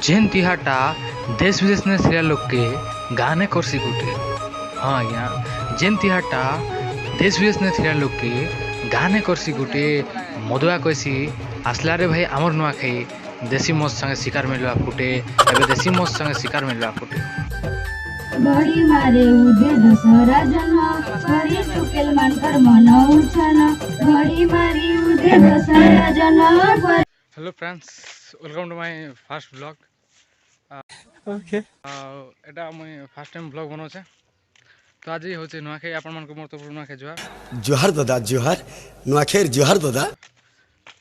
जेन तिहाटा देश विदेश ने सिरिया लोग के गाने करसी गुटे। हाँ आज्ञा, जेन तिहाटा देश विदेश ने सिरिया लोग के गाने करसी गुटे मधुआ कैसी आसला रे भाई आमर नुआ खाई देसी मौज संगे शिकार मिलवा फुटे। एबे देसी मौज संगे शिकार मिलवा फुटे। बड़ी मारे उदे दशहरा जन्म बड़ी टुकेल मानकर मनाउछन बड़ी मारी उदे दशहरा जन्म। Hello friends, welcome to my first blog. Okay एटा मुई फर्स्ट टाइम ब्लॉग बनाउछे। तो आज ही होचे नुआखाई। आपन मन को मोर तो नुआखाई जुहार जोहार दादा जोहार नुआखेर जोहार दादा।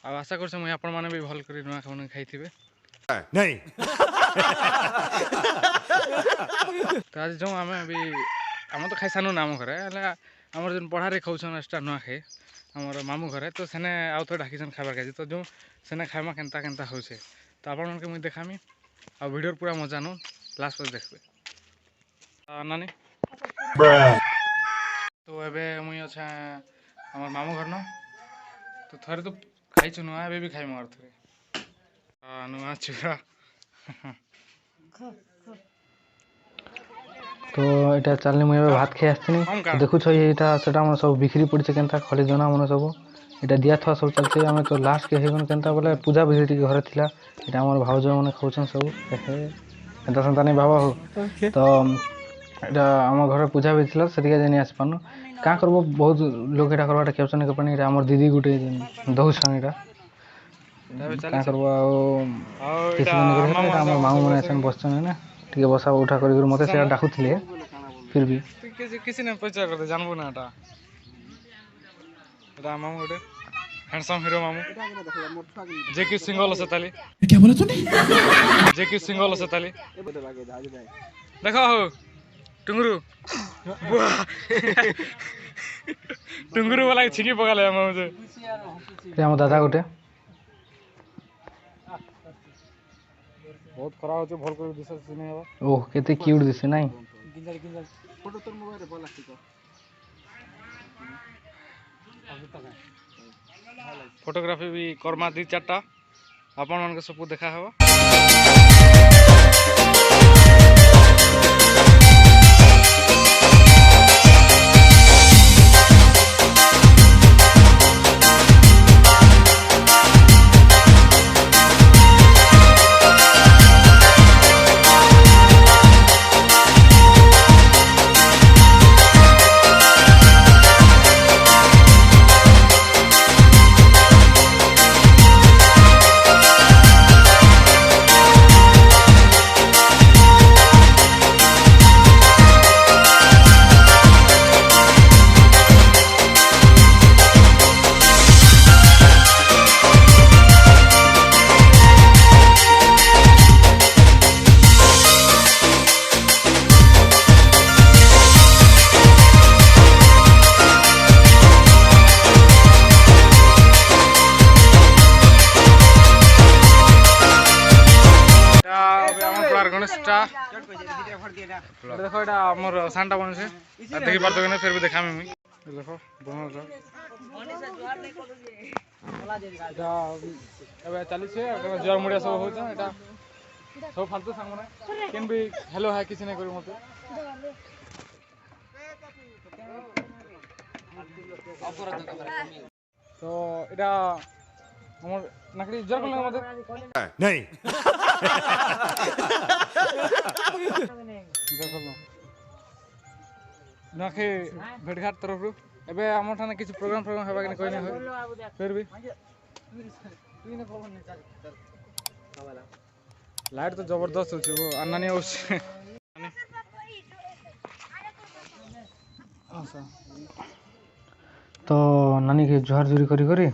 आ आशा करछे मुई आपन माने भी भल करी नुआखाई मन खाइथिबे। नहीं तो आज जो आम भी आम तो खाई सानु नाम घरे आमर जो पढ़ारे खाऊन एक्सट्रा नुआखाई आमर मामू घरे। तो सेने आउ तो डाकिछन खाइबार खाई। तो जो सेने खाइमा केनता केनता होछे तो आपन मन के मुई देखामी आ वीडियो पूरा मजा नु लास्ट पर देखबे। नानी तो एबे मुई अच्छा आमर मामू घर न तो थरे तो खाइछु नुआ एबे भी खाइ मर थरे नुआ चूड़ा। तो এটা চালনি মুই ভাত খাই আসছিনি। দেখুছ এইটা সেটা আমরা সব বিক্রি পড়ছে কেনতা খালি জনা মনে সব এটা দিয়া থা সব চলছে। আমি তো লাস্ট কে হেগন কেনতা বলে পূজা বিধি ঘরে থিলা এটা আমার ভাউজ মানে খাউছন সব দেখে কেনতা সন্তানি বাবা हो। তো এটা আমার ঘরে পূজা বিছিল সেদিকে জানি আস পানো কা করব বহুত লোক এটা করবাটা কেউছন কে পানি এটা আমার দিদি গুটে দউছন এটা কা করব কিছু দিন করে এটা আমার মামু মানে আছেন বসছন না ठीक है बसा उठा कर मत से डाकुले फिर भी किसी ने परिचय करते जानबो ना एटा मामू गोटे हैंडसम हीरो मामू जे कि सिंगल আছে ताली। क्या बोला तूने? जे कि सिंगल আছে ताली। देखो हो टुंगरू टुंगरू वाला छिकी पकाले मामू जे हम दादा गोटे बहुत खराब होचे भल कर दिसे सिने हबा। ओह केते क्यूट दिसे नाही गिंजल गिंजल फोटो तोर मोबाइल रे भल आसी को फोटोग्राफी भी कर्मा दी चारटा आपन मन के सब देखा हबा। देखो এটা আমার সানটা বনছে দেখি পারতো না फिर भी দেখামি আমি দেখো বনছ এটা এবে চালিছে জোর মুড়িয়া সব হচ্ছে এটা সব ফালতু সাং মানে কেন भी हेलो है किसी ने करी মতে। তো এটা আমার নাকড়ি জোর করলে মতে नहीं नाखे भेटघाट तरफ रु एबे हमर थाने किछ प्रोग्राम हेबा के कोइ नै होय फिर भी लाइट तो जबरदस्त होछ वो अन्नानी होछ। तो नानी के जोहार जुरी करी करी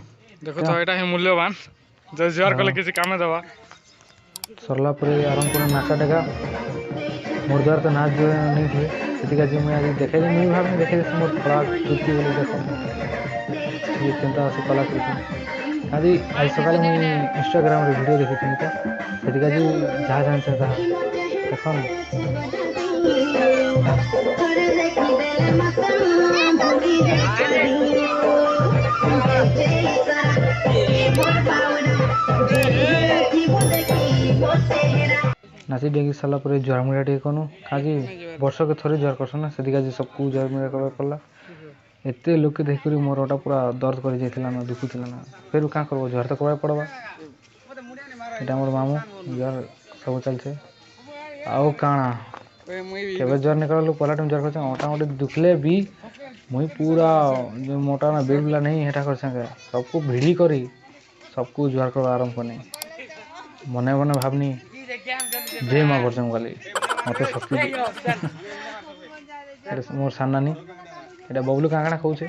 देखो तो एटा ही मूल्यवान जो जोहार कले किछ कामे देबा सरला पर आरंभ कर नाचा डेगा मोर द्वार तो नाच जो नहीं हुए सेटिका जी मैं आज देखे नहीं भाग में देखे मोर कलाकृति बोले देखो ये केनता से कलाकृति आज आज सकाल में इंस्टाग्राम रे वीडियो देखि थी तो सेटिका जी जहाँ जान से देखो ना नाची डेगी सारा पर जुआर मुड़ा टे कनु काजी वर्ष के थोड़े जुआर करसन ना सेदिका जे सबको जुआर मुड़ा करबा पड़ला एते लोग के देख करी मोर ओटा पूरा दर्द कर जाइथिला ना दुखुथिला ना फिर का करबो जुआर तो करबा पड़बा एटा मोर मामू जुआर सब चलछे आउ काना केबे जुआर निकल लोग पहला टाइम जुआर करछन ओटा ओटे दुखले भी मुई पूरा जो मोटा ना बेगला नहीं हेटा करछन सबको भिड़ी करी सबको जुआर करबा आरंभ करनी मने मने भाबनी जय माँ बर्जम वाली मत शक्ति मोर सान नानी এটা ববলু কাঁকড়া কହୁছে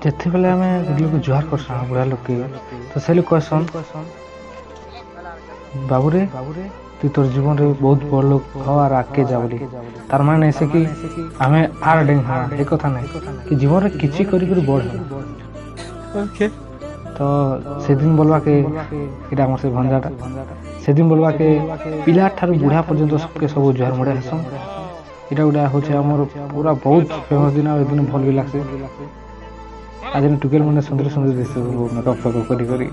যেତେବେଳେ ଆମେ ଲୋକ ଜୁହାର କରସନ୍ ବୁଢ଼ା ଲୋକ ତ ସେ ଲୋକ କହିସନ୍ ବାବୁରେ ତୁ ତୋର ଜୀବନରେ ବହୁତ ବଡ଼ ଲୋକ ହଉ ଆର ଆଗକେ ଯା ବୋଲି ତାର ମାନେ ସେ କି ଆମେ ଆର ଡେଇଁ ହବା ଏ କଥା ନାହିଁ କି ଜୀବନରେ କିଛି କରି କରି ବଡ଼ ଓକେ तो सेदिन बोलवा के इटा हमर से भंजाटा सेदिन बोलवा के पिला ठार बुढ़ा पर्यंत सबके सब जुहार मुड़ा हेसन इटा गुडा होचे हमर पूरा बहुत फेमस दिन और दिन भल भी लागसे आज टुकेल मने सुंदर सुंदर दिस मेकअप फेकअप करी करी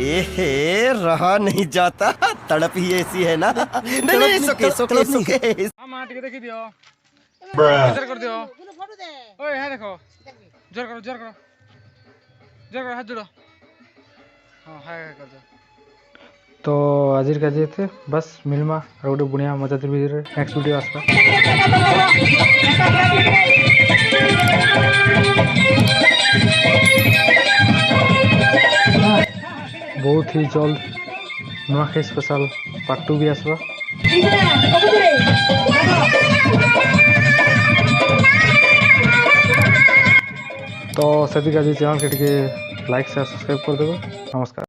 एहे रहा नहीं जाता तड़प ही ऐसी है ना नहीं सुके सुके सुके मां टिके देखि दियो जोर कर दियो ओए हां देखो जोर करो जोर करो जोर करो हाथ जोड़ो हां हाय कर दो तो आजिर का जेते बस मिलमा और गोटे बुनिया मजादार वीडियो नेक्स्ट वीडियो आसबा बहुत ही जल्द नुआखाई स्पेशल पार्ट 2 भी आसबा तो सेति का चैनल के लाइक शेयर सब्सक्राइब कर देबो नमस्कार।